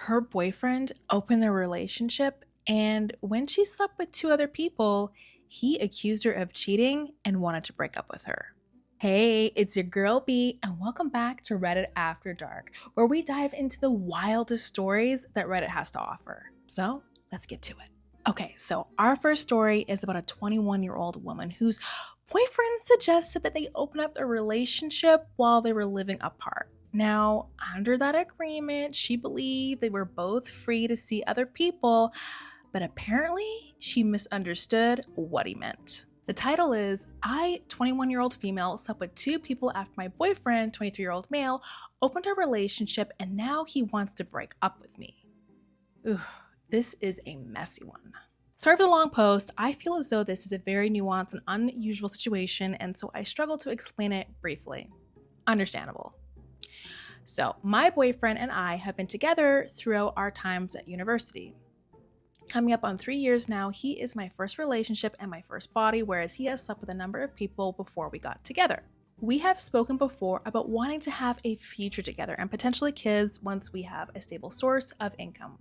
her boyfriend opened their relationship, and when she slept with two other people, he accused her of cheating and wanted to break up with her. Hey, it's your girl B, and welcome back to Reddit After Dark, where we dive into the wildest stories that Reddit has to offer. So let's get to it. Okay, so our first story is about a 21-year-old woman whose boyfriend suggested that they open up their relationship while they were living apart. Now, under that agreement, she believed they were both free to see other people, but apparently she misunderstood what he meant. The title is, I, 21-year-old female, slept with two people after my boyfriend, 23-year-old male, opened a relationship and now he wants to break up with me. Ugh, this is a messy one. Sorry for the long post. I feel as though this is a very nuanced and unusual situation, and so I struggle to explain it briefly. Understandable. So, my boyfriend and I have been together throughout our times at university. Coming up on 3 years now, he is my first relationship and my first body, whereas he has slept with a number of people before we got together. We have spoken before about wanting to have a future together and potentially kids once we have a stable source of income.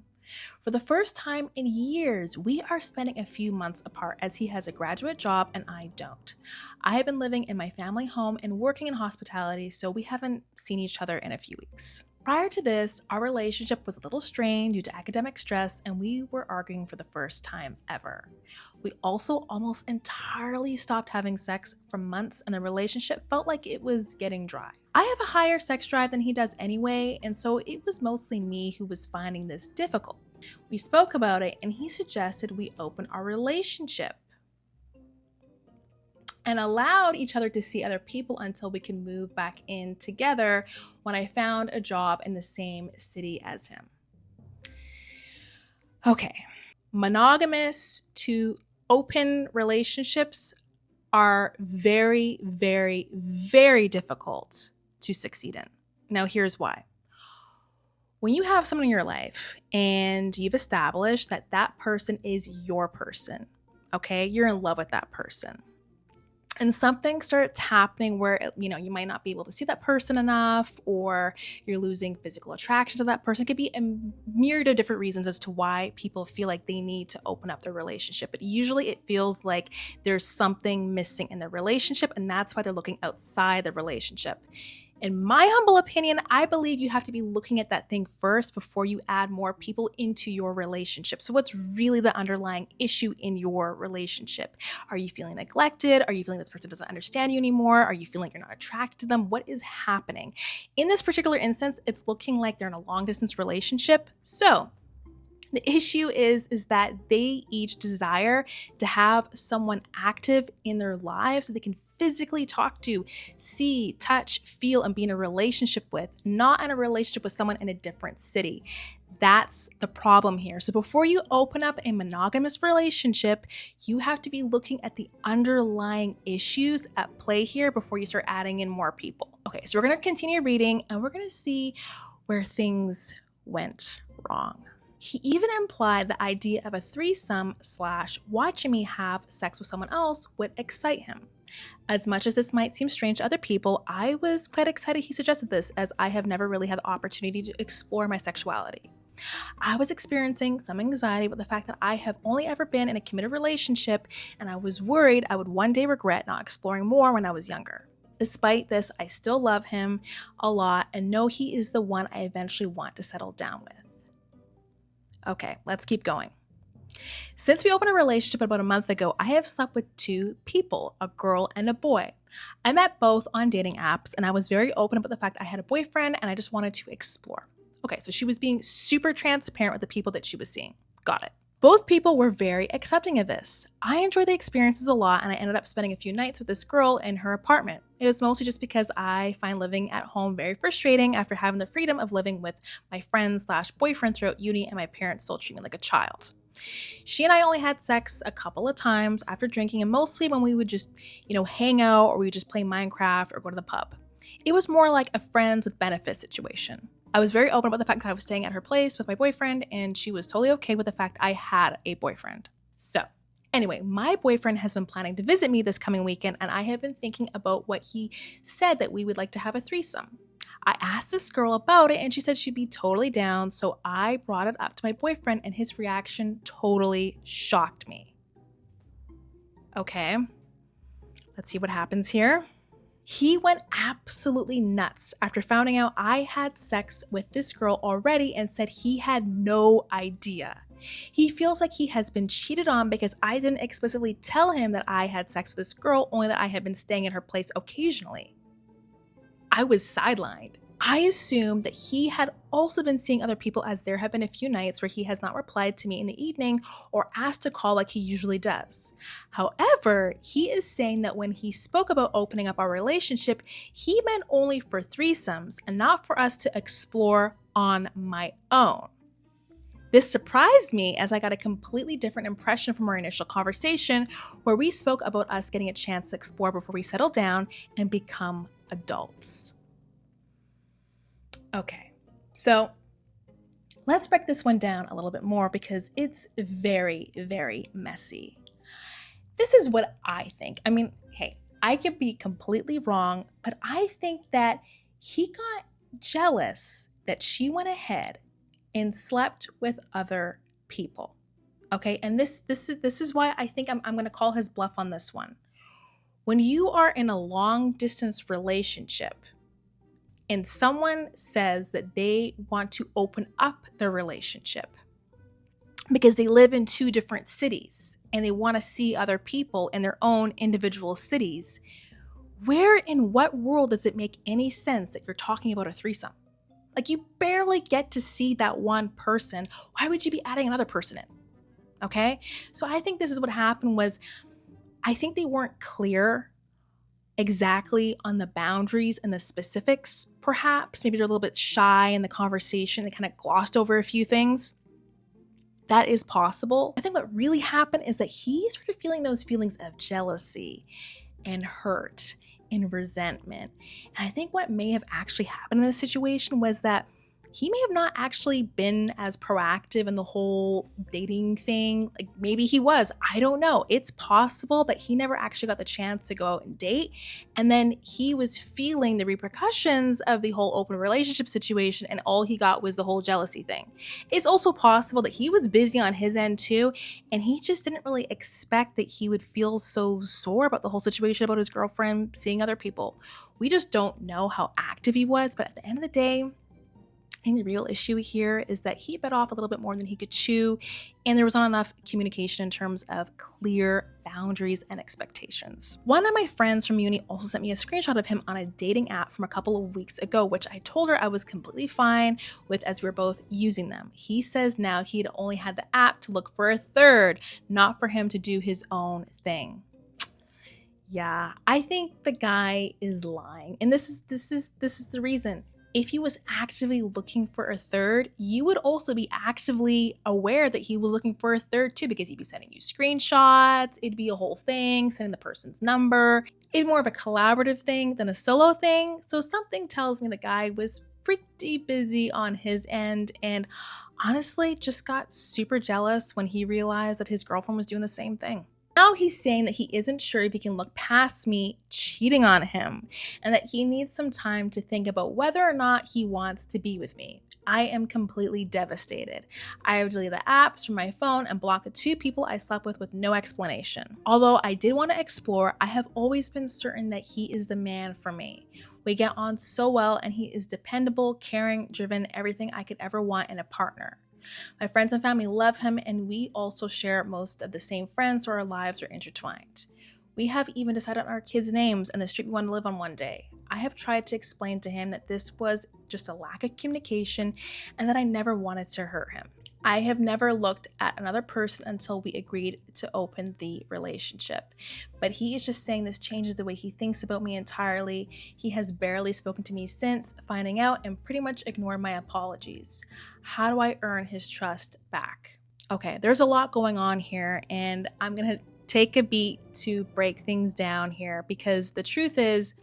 For the first time in years, we are spending a few months apart as he has a graduate job and I don't. I have been living in my family home and working in hospitality, so we haven't seen each other in a few weeks. Prior to this, our relationship was a little strained due to academic stress, and we were arguing for the first time ever. We also almost entirely stopped having sex for months, and the relationship felt like it was getting dry. I have a higher sex drive than he does anyway, and so it was mostly me who was finding this difficult. We spoke about it, and he suggested we open our relationship and allowed each other to see other people until we can move back in together when I found a job in the same city as him. Okay, monogamous to open relationships are very, very, very difficult to succeed in. Now, here's why. When you have someone in your life and you've established that that person is your person, okay, you're in love with that person, and something starts happening where, you might not be able to see that person enough, or you're losing physical attraction to that person. It could be a myriad of different reasons as to why people feel like they need to open up their relationship. But usually it feels like there's something missing in their relationship, and that's why they're looking outside the relationship. In my humble opinion, I believe you have to be looking at that thing first before you add more people into your relationship. So what's really the underlying issue in your relationship? Are you feeling neglected? Are you feeling this person doesn't understand you anymore? Are you feeling you're not attracted to them? What is happening? In this particular instance, it's looking like they're in a long distance relationship. So the issue is that they each desire to have someone active in their lives that they can physically talk to, see, touch, feel, and be in a relationship with, not in a relationship with someone in a different city. That's the problem here. So before you open up a monogamous relationship, you have to be looking at the underlying issues at play here before you start adding in more people. Okay, so we're going to continue reading and we're going to see where things went wrong. He even implied the idea of a threesome / watching me have sex with someone else would excite him. As much as this might seem strange to other people, I was quite excited he suggested this, as I have never really had the opportunity to explore my sexuality. I was experiencing some anxiety with the fact that I have only ever been in a committed relationship, and I was worried I would one day regret not exploring more when I was younger. Despite this, I still love him a lot and know he is the one I eventually want to settle down with. Okay, let's keep going. Since we opened a relationship about a month ago, I have slept with two people, a girl and a boy. I met both on dating apps, and I was very open about the fact I had a boyfriend and I just wanted to explore. Okay, so she was being super transparent with the people that she was seeing. Got it. Both people were very accepting of this. I enjoyed the experiences a lot, and I ended up spending a few nights with this girl in her apartment. It was mostly just because I find living at home very frustrating after having the freedom of living with my friends / boyfriend throughout uni, and my parents still treat me like a child. She and I only had sex a couple of times after drinking, and mostly when we would just, hang out, or we would just play Minecraft or go to the pub. It was more like a friends with benefits situation. I was very open about the fact that I was staying at her place with my boyfriend, and she was totally okay with the fact I had a boyfriend. So anyway, my boyfriend has been planning to visit me this coming weekend, and I have been thinking about what he said that we would like to have a threesome. I asked this girl about it and she said she'd be totally down. So I brought it up to my boyfriend and his reaction totally shocked me. Okay, let's see what happens here. He went absolutely nuts after finding out I had sex with this girl already and said he had no idea. He feels like he has been cheated on because I didn't explicitly tell him that I had sex with this girl, only that I had been staying at her place occasionally. I was sidelined. I assumed that he had also been seeing other people, as there have been a few nights where he has not replied to me in the evening or asked to call like he usually does. However, he is saying that when he spoke about opening up our relationship, he meant only for threesomes and not for us to explore on my own. This surprised me as I got a completely different impression from our initial conversation where we spoke about us getting a chance to explore before we settle down and become adults. Okay, so let's break this one down a little bit more because it's very, very messy. This is what I think. I mean, hey, I could be completely wrong, but I think that he got jealous that she went ahead and slept with other people. Okay, and this is why I think I'm going to call his bluff on this one. When you are in a long distance relationship, and someone says that they want to open up their relationship because they live in two different cities and they want to see other people in their own individual cities, where in what world does it make any sense that you're talking about a threesome? Like, you barely get to see that one person. Why would you be adding another person in? Okay? So I think this is what happened was, I think they weren't clear exactly on the boundaries and the specifics, perhaps. Maybe they're a little bit shy in the conversation. They kind of glossed over a few things. That is possible. I think what really happened is that he started feeling those feelings of jealousy and hurt and resentment. And I think what may have actually happened in this situation was that he may have not actually been as proactive in the whole dating thing. Like, maybe he was, I don't know. It's possible that he never actually got the chance to go out and date. And then he was feeling the repercussions of the whole open relationship situation, and all he got was the whole jealousy thing. It's also possible that he was busy on his end too, and he just didn't really expect that he would feel so sore about the whole situation about his girlfriend seeing other people. We just don't know how active he was, but at the end of the day, I think the real issue here is that he bit off a little bit more than he could chew, and there was not enough communication in terms of clear boundaries and expectations. One of my friends from uni also sent me a screenshot of him on a dating app from a couple of weeks ago, which I told her I was completely fine with as we were both using them. He says now he'd only had the app to look for a third, not for him to do his own thing. Yeah, I think the guy is lying, and this is the reason. If he was actively looking for a third, you would also be actively aware that he was looking for a third too, because he'd be sending you screenshots. It'd be a whole thing, sending the person's number. It'd be more of a collaborative thing than a solo thing. So something tells me the guy was pretty busy on his end, and honestly just got super jealous when he realized that his girlfriend was doing the same thing. Now he's saying that he isn't sure if he can look past me cheating on him and that he needs some time to think about whether or not he wants to be with me. I am completely devastated. I have deleted the apps from my phone and blocked the two people I slept with no explanation. Although I did want to explore, I have always been certain that he is the man for me. We get on so well, and he is dependable, caring, driven, everything I could ever want in a partner. My friends and family love him, and we also share most of the same friends, so our lives are intertwined. We have even decided on our kids' names and the street we want to live on one day. I have tried to explain to him that this was just a lack of communication and that I never wanted to hurt him. I have never looked at another person until we agreed to open the relationship. But he is just saying this changes the way he thinks about me entirely. He has barely spoken to me since finding out and pretty much ignored my apologies. How do I earn his trust back? Okay, there's a lot going on here, and I'm going to take a beat to break things down here, because the truth is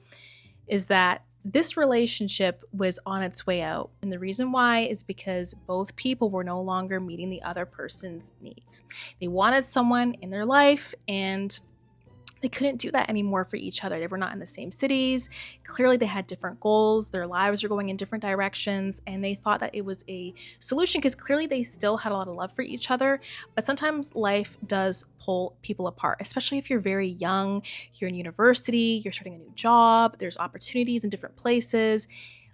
that this relationship was on its way out. And the reason why is because both people were no longer meeting the other person's needs. They wanted someone in their life, and They couldn't do that anymore for each other. They were not in the same cities. Clearly, they had different goals. Their lives were going in different directions, and they thought that it was a solution because clearly they still had a lot of love for each other. But sometimes life does pull people apart, especially if you're very young, you're in university, you're starting a new job, there's opportunities in different places.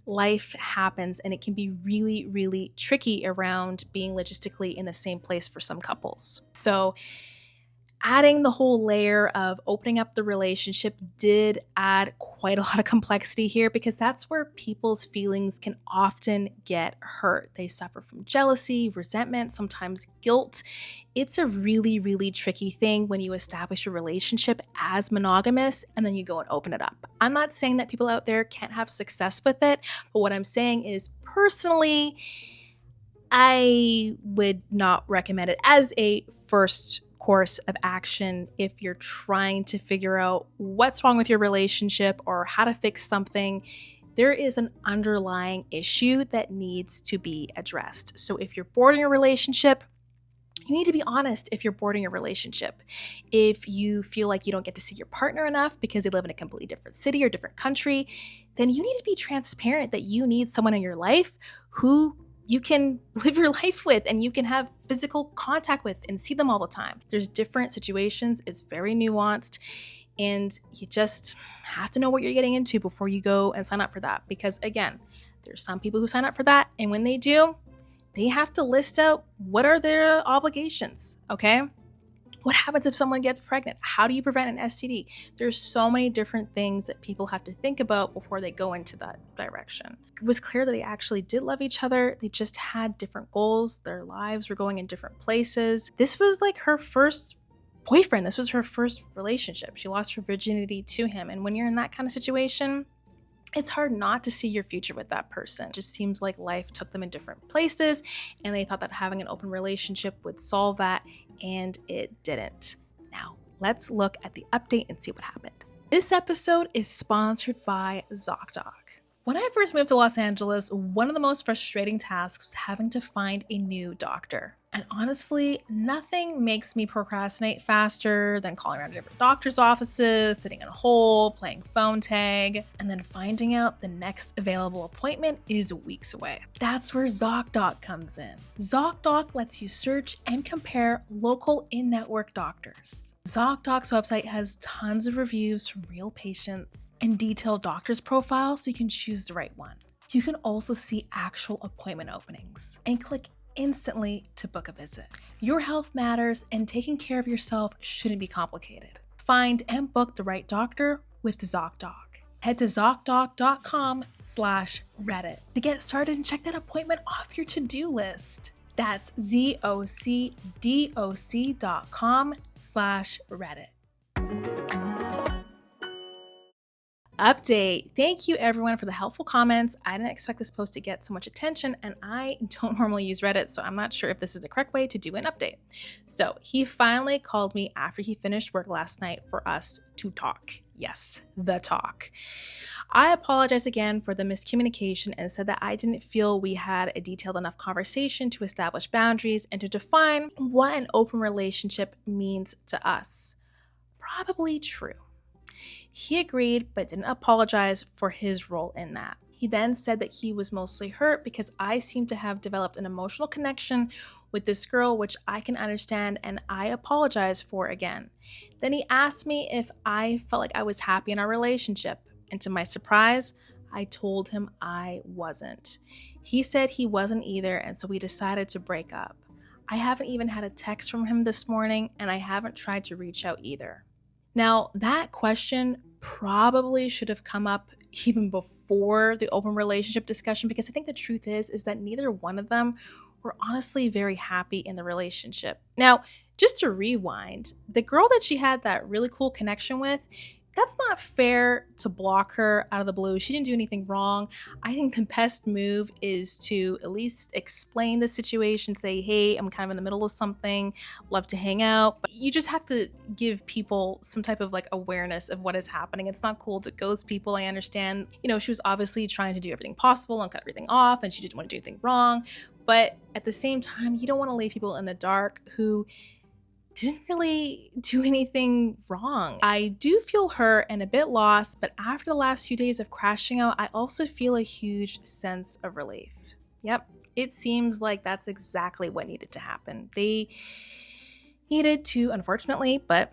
Life happens, and it can be really, really tricky around being logistically in the same place for some couples. So adding the whole layer of opening up the relationship did add quite a lot of complexity here, because that's where people's feelings can often get hurt. They suffer from jealousy, resentment, sometimes guilt. It's a really, really tricky thing when you establish a relationship as monogamous and then you go and open it up. I'm not saying that people out there can't have success with it, but what I'm saying is personally, I would not recommend it as a first course of action if you're trying to figure out what's wrong with your relationship or how to fix something. There is an underlying issue that needs to be addressed. So if you're bored in your relationship, you need to be honest if you're bored in your relationship. If you feel like you don't get to see your partner enough because they live in a completely different city or different country, then you need to be transparent that you need someone in your life who you can live your life with and you can have physical contact with and see them all the time. There's different situations. It's very nuanced, and you just have to know what you're getting into before you go and sign up for that. Because again, there's some people who sign up for that, and when they do, they have to list out what are their obligations, okay? What happens if someone gets pregnant? How do you prevent an STD? There's so many different things that people have to think about before they go into that direction. It was clear that they actually did love each other. They just had different goals. Their lives were going in different places. This was like her first boyfriend. This was her first relationship. She lost her virginity to him. And when you're in that kind of situation, it's hard not to see your future with that person. It just seems like life took them in different places, and they thought that having an open relationship would solve that, and it didn't. Now, let's look at the update and see what happened. This episode is sponsored by ZocDoc. When I first moved to Los Angeles, one of the most frustrating tasks was having to find a new doctor. And honestly, nothing makes me procrastinate faster than calling around to different doctor's offices, sitting in a hole, playing phone tag, and then finding out the next available appointment is weeks away. That's where ZocDoc comes in. ZocDoc lets you search and compare local in-network doctors. ZocDoc's website has tons of reviews from real patients and detailed doctors' profiles so you can choose the right one. You can also see actual appointment openings and click instantly to book a visit. Your health matters, and taking care of yourself shouldn't be complicated. Find and book the right doctor with ZocDoc. Head to ZocDoc.com/Reddit to get started and check that appointment off your to-do list. That's ZocDoc.com/Reddit. Update. Thank you everyone for the helpful comments. I didn't expect this post to get so much attention, and I don't normally use Reddit, so I'm not sure if this is the correct way to do an update. So he finally called me after he finished work last night for us to talk. Yes, the talk. I apologize again for the miscommunication and said that I didn't feel we had a detailed enough conversation to establish boundaries and to define what an open relationship means to us. Probably true. He agreed, but didn't apologize for his role in that. He then said that he was mostly hurt because I seemed to have developed an emotional connection with this girl, which I can understand, and I apologize for again. Then he asked me if I felt like I was happy in our relationship, and to my surprise, I told him I wasn't. He said he wasn't either, and so we decided to break up. I haven't even had a text from him this morning, and I haven't tried to reach out either. Now, that question probably should have come up even before the open relationship discussion, because I think the truth is that neither one of them were honestly very happy in the relationship. Now, just to rewind, the girl that she had that really cool connection with, that's not fair to block her out of the blue. She didn't do anything wrong. I think the best move is to at least explain the situation, say, hey, I'm kind of in the middle of something, love to hang out. But you just have to give people some type of like awareness of what is happening. It's not cool to ghost people. I understand, she was obviously trying to do everything possible and cut everything off, and she didn't want to do anything wrong. But at the same time, you don't want to leave people in the dark who didn't really do anything wrong. I do feel hurt and a bit lost, but after the last few days of crashing out, I also feel a huge sense of relief. Yep, it seems like that's exactly what needed to happen. They needed to, unfortunately, but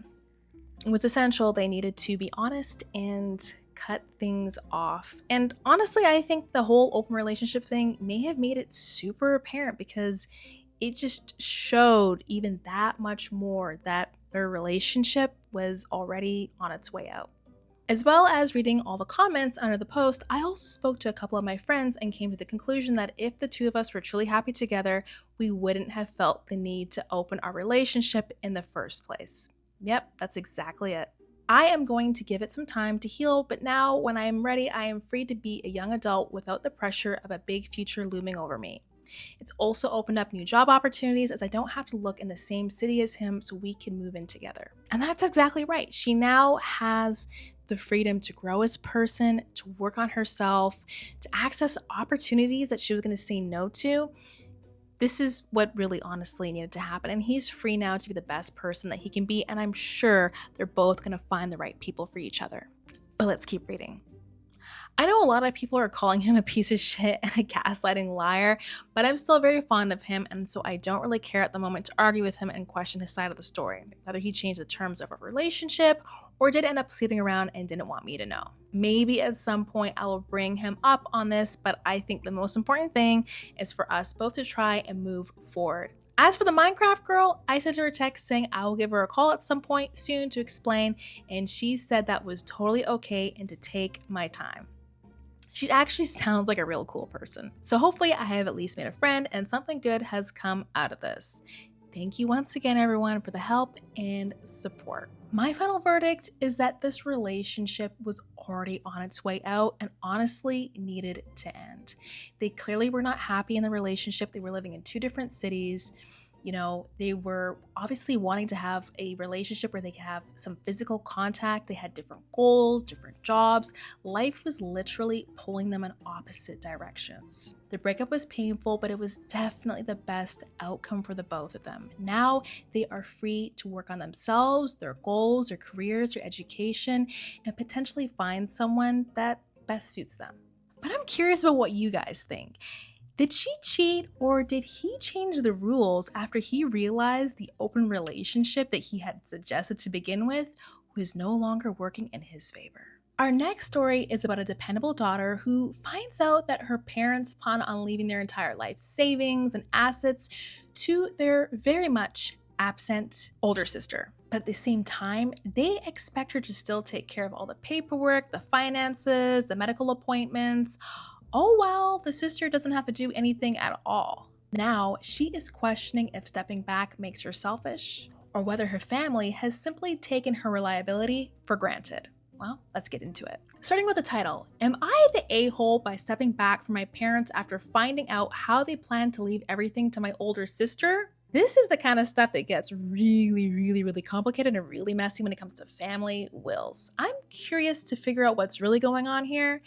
it was essential, they needed to be honest and cut things off. And honestly, I think the whole open relationship thing may have made it super apparent because it just showed even that much more that their relationship was already on its way out. As well as reading all the comments under the post, I also spoke to a couple of my friends and came to the conclusion that if the two of us were truly happy together, we wouldn't have felt the need to open our relationship in the first place. Yep, that's exactly it. I am going to give it some time to heal, but now when I am ready, I am free to be a young adult without the pressure of a big future looming over me. It's also opened up new job opportunities as I don't have to look in the same city as him, so we can move in together. And that's exactly right. She now has the freedom to grow as a person, to work on herself, to access opportunities that she was going to say no to. This is what really honestly needed to happen. And he's free now to be the best person that he can be. And I'm sure they're both going to find the right people for each other. But let's keep reading. I know a lot of people are calling him a piece of shit and a gaslighting liar, but I'm still very fond of him, and so I don't really care at the moment to argue with him and question his side of the story, whether he changed the terms of our relationship or did end up sleeping around and didn't want me to know. Maybe at some point I will bring him up on this, but I think the most important thing is for us both to try and move forward. As for the Minecraft girl, I sent her a text saying I will give her a call at some point soon to explain, and she said that was totally okay and to take my time. She actually sounds like a real cool person. So hopefully I have at least made a friend and something good has come out of this. Thank you once again, everyone, for the help and support. My final verdict is that this relationship was already on its way out and honestly needed to end. They clearly were not happy in the relationship. They were living in two different cities. You know, they were obviously wanting to have a relationship where they could have some physical contact. They had different goals, different jobs. Life was literally pulling them in opposite directions. The breakup was painful, but it was definitely the best outcome for the both of them. Now they are free to work on themselves, their goals, their careers, their education, and potentially find someone that best suits them. But I'm curious about what you guys think. Did she cheat, or did he change the rules after he realized the open relationship that he had suggested to begin with was no longer working in his favor? Our next story is about a dependable daughter who finds out that her parents plan on leaving their entire life savings and assets to their very much absent older sister. But at the same time, they expect her to still take care of all the paperwork, the finances, the medical appointments. Oh well, the sister doesn't have to do anything at all. Now, she is questioning if stepping back makes her selfish, or whether her family has simply taken her reliability for granted. Well, let's get into it. Starting with the title, am I the a-hole by stepping back from my parents after finding out how they plan to leave everything to my older sister? This is the kind of stuff that gets really complicated and really messy when it comes to family wills. I'm curious to figure out what's really going on here,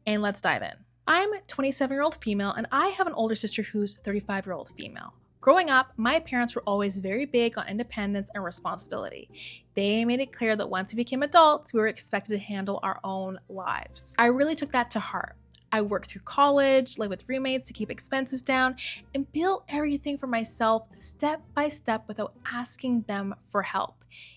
and let's dive in. I'm a 27-year-old female, and I have an older sister who's 35-year-old female. Growing up, my parents were always very big on independence and responsibility. They made it clear that once we became adults, we were expected to handle our own lives. I really took that to heart. I worked through college, lived with roommates to keep expenses down, and built everything for myself step by step without asking them for help.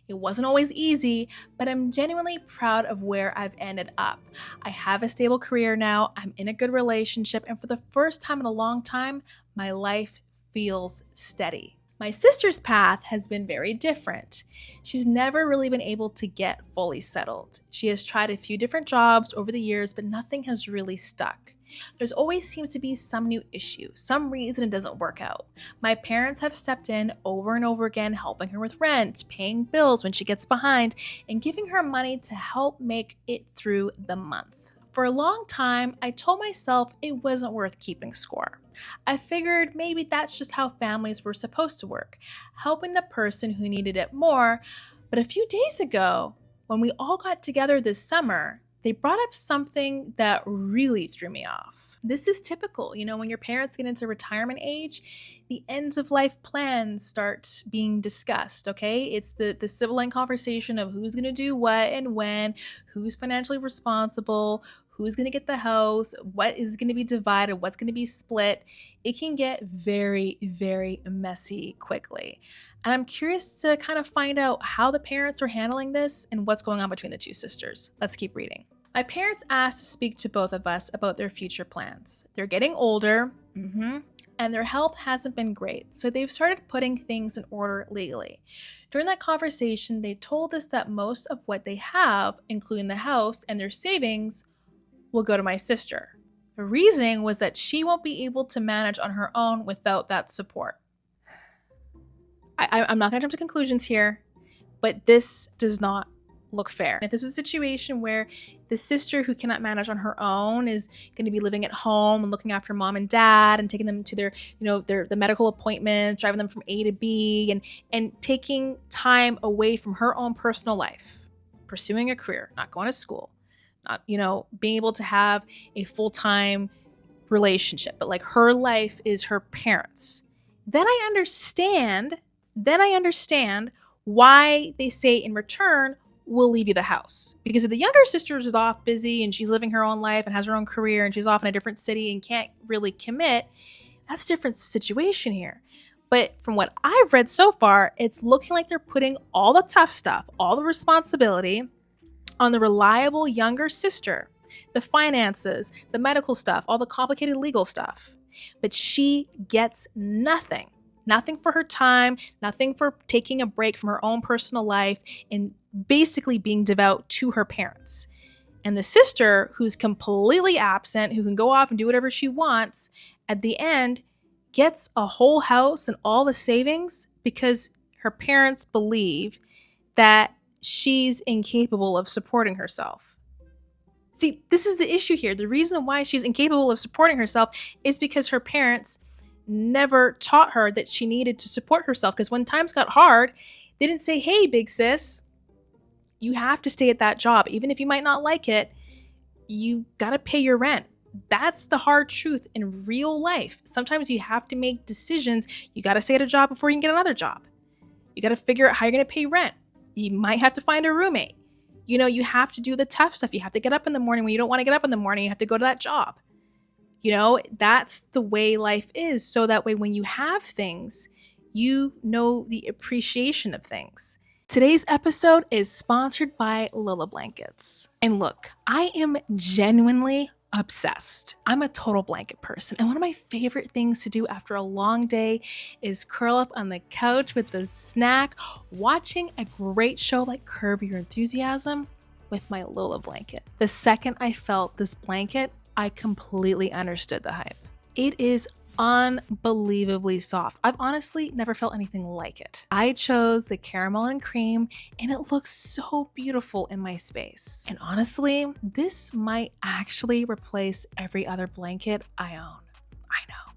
It wasn't always easy, but I'm genuinely proud of where I've ended up. I have a stable career now, I'm in a good relationship, and for the first time in a long time, my life feels steady. My sister's path has been very different. She's never really been able to get fully settled. She has tried a few different jobs over the years, but nothing has really stuck. There's always seems to be some new issue, some reason it doesn't work out. My parents have stepped in over and over again, helping her with rent, paying bills when she gets behind, and giving her money to help make it through the month. For a long time, I told myself it wasn't worth keeping score. I figured maybe that's just how families were supposed to work, helping the person who needed it more. But a few days ago, when we all got together this summer, they brought up something that really threw me off. This is typical. When your parents get into retirement age, the ends of life plans start being discussed, okay? It's the sibling conversation of who's going to do what and when, who's financially responsible, who's going to get the house, what is going to be divided, what's going to be split. It can get very, very messy quickly. And I'm curious to kind of find out how the parents are handling this and what's going on between the two sisters. Let's keep reading. My parents asked to speak to both of us about their future plans. They're getting older, and their health hasn't been great, so they've started putting things in order legally. During that conversation, they told us that most of what they have, including the house and their savings, will go to my sister. The reasoning was that she won't be able to manage on her own without that support. I'm not going to jump to conclusions here, but this does not look fair. If this was a situation where the sister who cannot manage on her own is going to be living at home and looking after mom and dad and taking them to their the medical appointments, driving them from A to B, and taking time away from her own personal life, pursuing a career, not going to school, not being able to have a full-time relationship, but like her life is her parents. Then I understand why they say in return, we'll leave you the house. Because if the younger sister is off busy and she's living her own life and has her own career and she's off in a different city and can't really commit, that's a different situation here. But from what I've read so far, it's looking like they're putting all the tough stuff, all the responsibility on the reliable younger sister, the finances, the medical stuff, all the complicated legal stuff. But she gets nothing. Nothing for her time, nothing for taking a break from her own personal life and basically being devout to her parents. And the sister, who's completely absent, who can go off and do whatever she wants, at the end gets a whole house and all the savings because her parents believe that she's incapable of supporting herself. See, this is the issue here. The reason why she's incapable of supporting herself is because her parents never taught her that she needed to support herself. Because when times got hard, they didn't say, hey, big sis, you have to stay at that job. Even if you might not like it, you got to pay your rent. That's the hard truth in real life. Sometimes you have to make decisions. You got to stay at a job before you can get another job. You got to figure out how you're going to pay rent. You might have to find a roommate. You have to do the tough stuff. You have to get up in the morning when you don't want to get up in the morning. You have to go to that job. That's the way life is. So that way, when you have things, you know the appreciation of things. Today's episode is sponsored by Lola Blankets. And look, I am genuinely obsessed. I'm a total blanket person. And one of my favorite things to do after a long day is curl up on the couch with a snack, watching a great show like Curb Your Enthusiasm with my Lola blanket. The second I felt this blanket, I completely understood the hype. It is unbelievably soft. I've honestly never felt anything like it. I chose the caramel and cream, and it looks so beautiful in my space. And honestly, this might actually replace every other blanket I own. I know.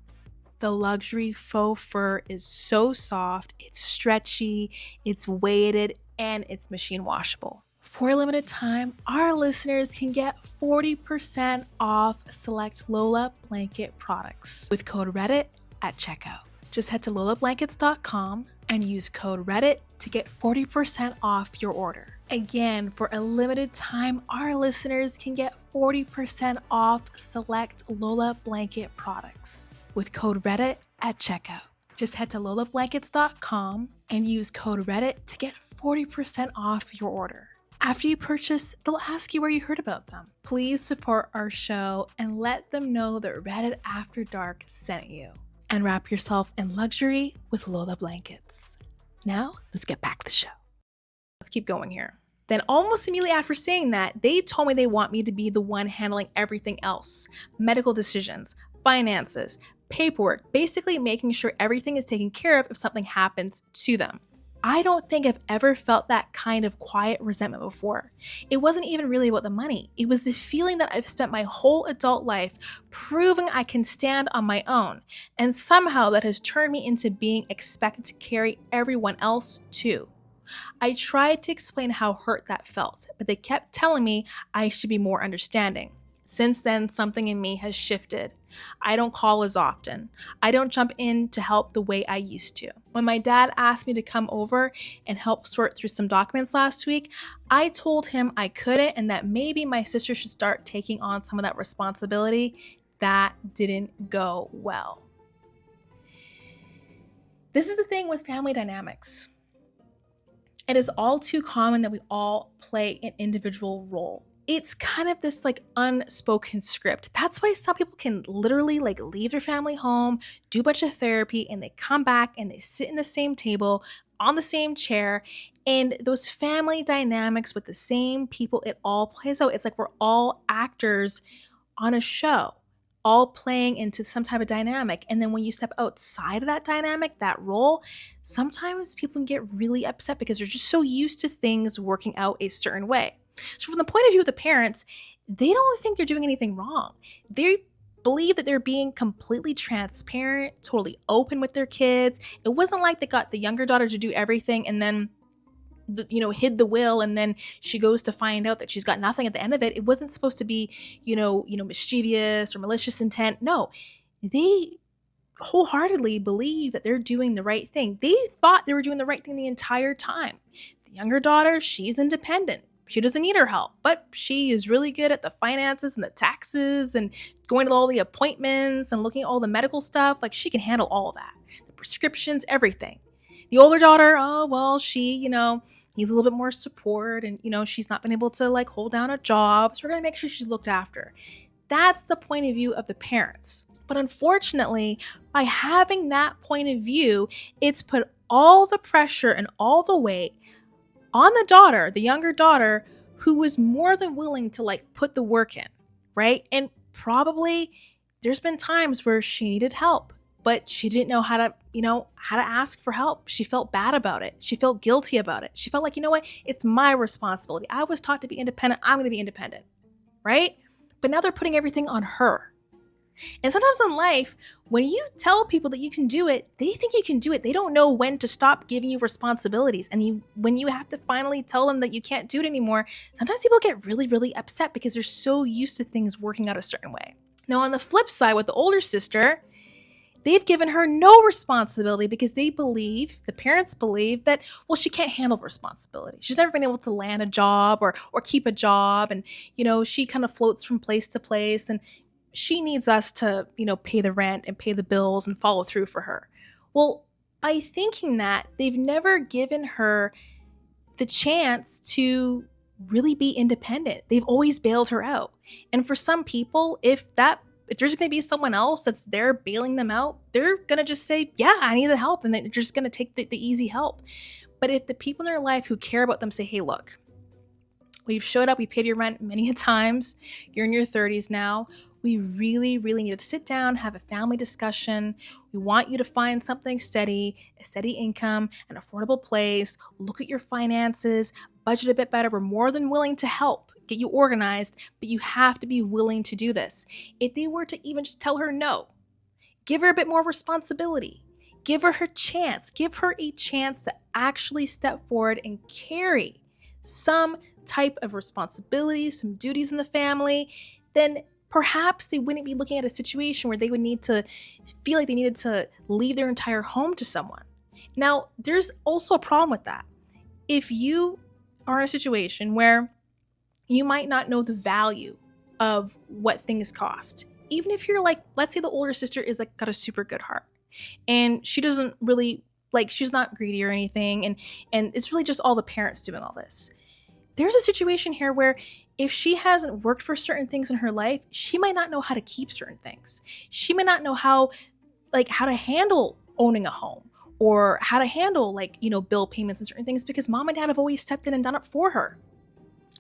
The luxury faux fur is so soft, it's stretchy, it's weighted, and it's machine washable. For a limited time, our listeners can get 40% off select Lola blanket products with code Reddit at checkout. Just head to lolablankets.com and use code Reddit to get 40% off your order. Again, for a limited time, our listeners can get 40% off select Lola blanket products with code Reddit at checkout. Just head to lolablankets.com and use code Reddit to get 40% off your order. After you purchase, they'll ask you where you heard about them. Please support our show and let them know that Reddit After Dark sent you. And wrap yourself in luxury with Lola Blankets. Now, let's get back to the show. Let's keep going here. Then almost immediately after saying that, they told me they want me to be the one handling everything else. Medical decisions, finances, paperwork, basically making sure everything is taken care of if something happens to them. I don't think I've ever felt that kind of quiet resentment before. It wasn't even really about the money. It was the feeling that I've spent my whole adult life proving I can stand on my own, and somehow that has turned me into being expected to carry everyone else too. I tried to explain how hurt that felt, but they kept telling me I should be more understanding. Since then, something in me has shifted. I don't call as often. I don't jump in to help the way I used to. When my dad asked me to come over and help sort through some documents last week, I told him I couldn't and that maybe my sister should start taking on some of that responsibility. That didn't go well. This is the thing with family dynamics. It is all too common that we all play an individual role. It's kind of this like unspoken script. That's why some people can literally like leave their family home, do a bunch of therapy, and they come back and they sit in the same table, on the same chair, and those family dynamics with the same people, it all plays out. It's like we're all actors on a show, all playing into some type of dynamic. And then when you step outside of that dynamic, that role, sometimes people can get really upset because they're just so used to things working out a certain way. So from the point of view of the parents, they don't think they're doing anything wrong. They believe that they're being completely transparent, totally open with their kids. It wasn't like they got the younger daughter to do everything and then hid the will, and then she goes to find out that she's got nothing at the end of it. It wasn't supposed to be, mischievous or malicious intent. No, they wholeheartedly believe that they're doing the right thing. They thought they were doing the right thing the entire time. The younger daughter, she's independent. She doesn't need her help, but she is really good at the finances and the taxes and going to all the appointments and looking at all the medical stuff. Like she can handle all of that, the prescriptions, everything. The older daughter, she, needs a little bit more support and, she's not been able to like hold down a job. So we're going to make sure she's looked after. That's the point of view of the parents. But unfortunately, by having that point of view, it's put all the pressure and all the weight on the daughter, the younger daughter, who was more than willing to like put the work in, right? And probably there's been times where she needed help, but she didn't know how to ask for help. She felt bad about it. She felt guilty about it. She felt like, it's my responsibility. I was taught to be independent. I'm going to be independent, right? But now they're putting everything on her. And sometimes in life, when you tell people that you can do it, they think you can do it. They don't know when to stop giving you responsibilities. And when you have to finally tell them that you can't do it anymore, sometimes people get really, really upset because they're so used to things working out a certain way. Now, on the flip side, with the older sister, they've given her no responsibility because the parents believe that, she can't handle responsibility. She's never been able to land a job or keep a job. And, she kind of floats from place to place. And she needs us to, pay the rent and pay the bills and follow through for her. Well, by thinking that, they've never given her the chance to really be independent. They've always bailed her out. And for some people, if there's going to be someone else that's there bailing them out, they're going to just say, yeah, I need the help. And they're just going to take the easy help. But if the people in their life who care about them say, hey, look, we've showed up, we paid your rent many times. You're in your 30s now. We really, really need to sit down, have a family discussion. We want you to find something steady, a steady income, an affordable place, look at your finances, budget a bit better. We're more than willing to help get you organized, but you have to be willing to do this. If they were to even just tell her no, give her a bit more responsibility, give her chance, give her a chance to actually step forward and carry some type of responsibility, some duties in the family, then perhaps they wouldn't be looking at a situation where they would need to feel like they needed to leave their entire home to someone. Now, there's also a problem with that. If you are in a situation where you might not know the value of what things cost, even if you're like, let's say the older sister is like got a super good heart and she doesn't really she's not greedy or anything. And it's really just all the parents doing all this. There's a situation here where if she hasn't worked for certain things in her life, she might not know how to keep certain things. She might not know how to handle owning a home or how to handle bill payments and certain things because mom and dad have always stepped in and done it for her.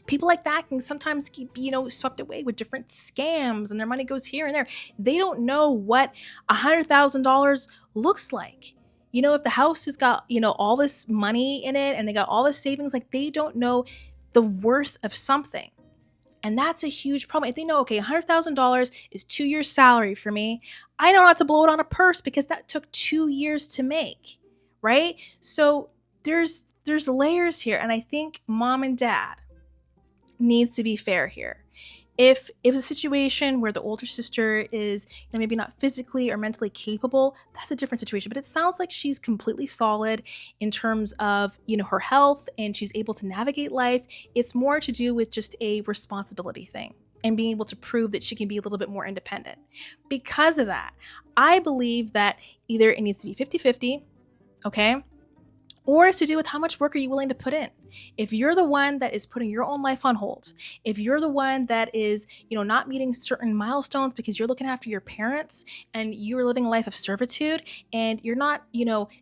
People like that can sometimes be, swept away with different scams and their money goes here and there. They don't know what $100,000 looks like. If the house has got, all this money in it and they got all this savings, they don't know the worth of something. And that's a huge problem. If they know, okay, $100,000 is 2 years' salary for me, I know not to blow it on a purse because that took 2 years to make, right? So there's there's layers here, and I think mom and dad needs to be fair here. If it's a situation where the older sister is, maybe not physically or mentally capable, that's a different situation. But it sounds like she's completely solid in terms of, her health, and she's able to navigate life. It's more to do with just a responsibility thing and being able to prove that she can be a little bit more independent. Because of that, I believe that either it needs to be 50-50, okay? Or it's to do with how much work are you willing to put in. If you're the one that is putting your own life on hold, if you're the one that is, not meeting certain milestones because you're looking after your parents and you're living a life of servitude, and you're not,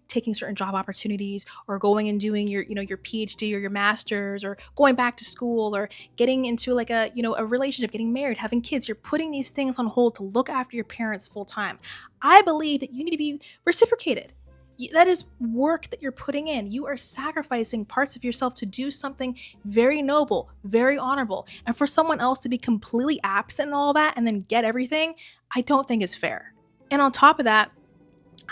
taking certain job opportunities or going and doing your, your PhD or your master's or going back to school or getting into like a relationship, getting married, having kids, you're putting these things on hold to look after your parents full time. I believe that you need to be reciprocated. That is work that you're putting in. You are sacrificing parts of yourself to do something very noble, very honorable. And for someone else to be completely absent in all that and then get everything, I don't think is fair. And on top of that,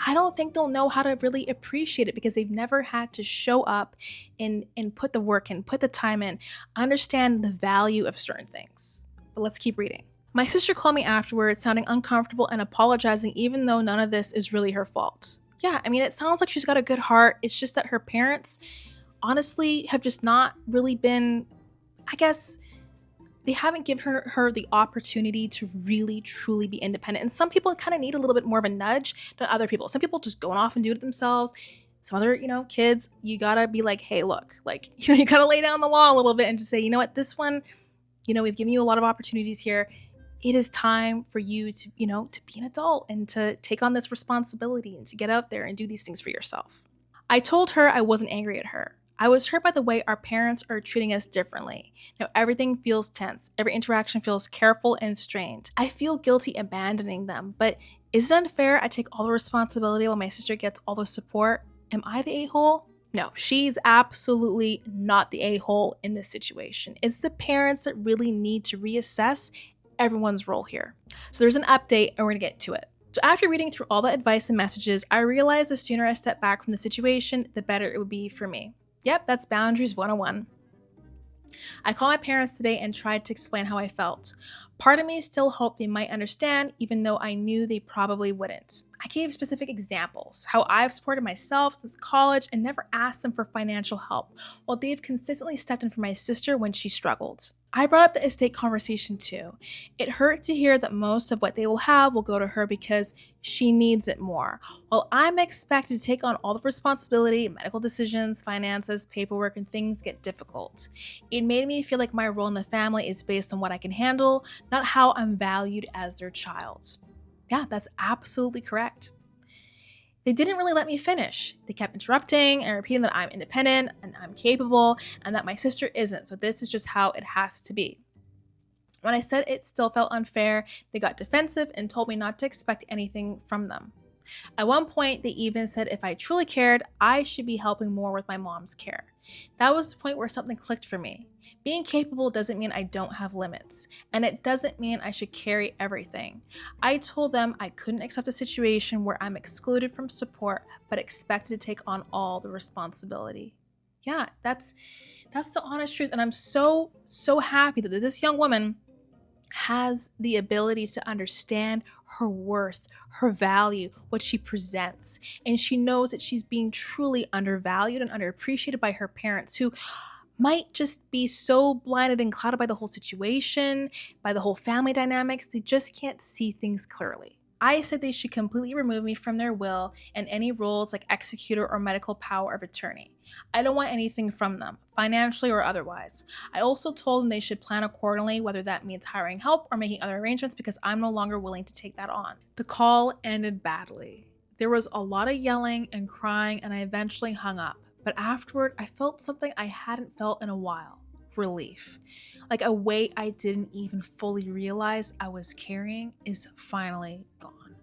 I don't think they'll know how to really appreciate it because they've never had to show up and put the work in, put the time in, understand the value of certain things. But let's keep reading. My sister called me afterwards, sounding uncomfortable and apologizing, even though none of this is really her fault. Yeah, it sounds like she's got a good heart. It's just that her parents, honestly, have just not really been, I guess, they haven't given her the opportunity to really, truly be independent. And some people kind of need a little bit more of a nudge than other people. Some people just going off and do it themselves. Some other, kids, you gotta be like, hey, look, like, you gotta lay down the law a little bit and just say, this one, we've given you a lot of opportunities here. It is time for you to, to be an adult and to take on this responsibility and to get out there and do these things for yourself. I told her I wasn't angry at her. I was hurt by the way our parents are treating us differently. Now everything feels tense. Every interaction feels careful and strained. I feel guilty abandoning them, but is it unfair I take all the responsibility while my sister gets all the support? Am I the a-hole? No, she's absolutely not the a-hole in this situation. It's the parents that really need to reassess everyone's role here. So there's an update and we're gonna get to it. So after reading through all the advice and messages, I realized the sooner I step back from the situation, the better it would be for me. Yep, that's boundaries 101. I called my parents today and tried to explain how I felt. Part of me still hoped they might understand, even though I knew they probably wouldn't. I gave specific examples, how I've supported myself since college and never asked them for financial help, while they've consistently stepped in for my sister when she struggled. I brought up the estate conversation too. It hurt to hear that most of what they will have will go to her because she needs it more, while I'm expected to take on all the responsibility, medical decisions, finances, paperwork, and things get difficult. It made me feel like my role in the family is based on what I can handle, not how I'm valued as their child. Yeah, that's absolutely correct. They didn't really let me finish. They kept interrupting and repeating that I'm independent and I'm capable and that my sister isn't. So this is just how it has to be. When I said it still felt unfair, they got defensive and told me not to expect anything from them. At one point, they even said if I truly cared, I should be helping more with my mom's care. That was the point where something clicked for me. Being capable doesn't mean I don't have limits, and it doesn't mean I should carry everything. I told them I couldn't accept a situation where I'm excluded from support, but expected to take on all the responsibility. Yeah, that's the honest truth, and I'm so happy that this young woman has the ability to understand her worth, her value, what she presents. And she knows that she's being truly undervalued and underappreciated by her parents, who might just be so blinded and clouded by the whole situation, by the whole family dynamics, they just can't see things clearly. I said they should completely remove me from their will and any roles like executor or medical power of attorney. I don't want anything from them, financially or otherwise. I also told them they should plan accordingly, whether that means hiring help or making other arrangements, because I'm no longer willing to take that on. The call ended badly. There was a lot of yelling and crying, and I eventually hung up. But afterward, I felt something I hadn't felt in a while. Relief. Like a weight I didn't even fully realize I was carrying is finally gone.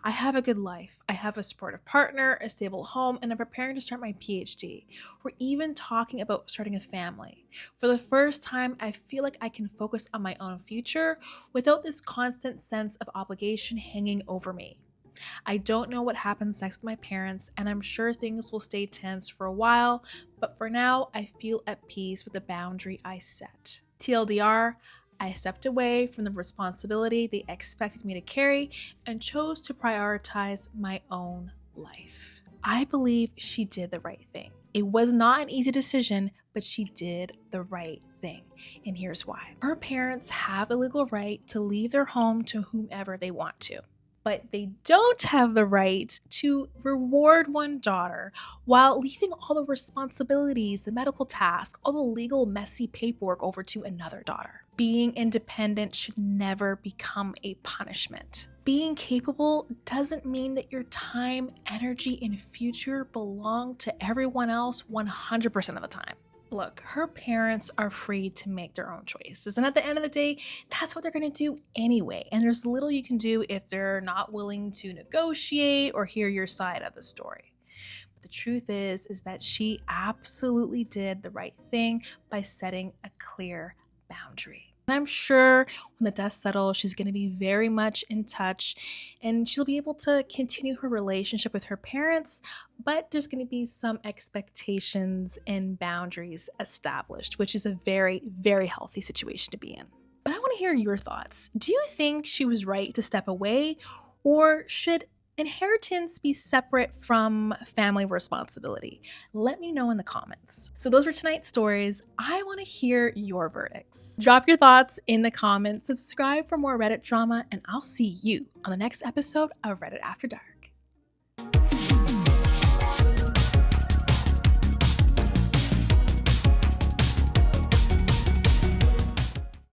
I have a good life. I have a supportive partner, a stable home, and I'm preparing to start my PhD. We're even talking about starting a family. For the first time, I feel like I can focus on my own future without this constant sense of obligation hanging over me. I don't know what happens next with my parents, and I'm sure things will stay tense for a while, but for now, I feel at peace with the boundary I set. TLDR, I stepped away from the responsibility they expected me to carry and chose to prioritize my own life. I believe she did the right thing. It was not an easy decision, but she did the right thing. And here's why. Her parents have a legal right to leave their home to whomever they want to, but they don't have the right to reward one daughter while leaving all the responsibilities, the medical tasks, all the legal messy paperwork over to another daughter. Being independent should never become a punishment. Being capable doesn't mean that your time, energy, and future belong to everyone else 100% of the time. Look, her parents are free to make their own choices. And at the end of the day, that's what they're going to do anyway. And there's little you can do if they're not willing to negotiate or hear your side of the story. But the truth is that she absolutely did the right thing by setting a clear boundary. And I'm sure when the dust settles, she's going to be very much in touch and she'll be able to continue her relationship with her parents, but there's going to be some expectations and boundaries established, which is a very, very healthy situation to be in. But I want to hear your thoughts. Do you think she was right to step away, or should inheritance be separate from family responsibility? Let me know in the comments. So those were tonight's stories. I want to hear your verdicts. Drop your thoughts in the comments, subscribe for more Reddit drama, and I'll see you on the next episode of Reddit After Dark.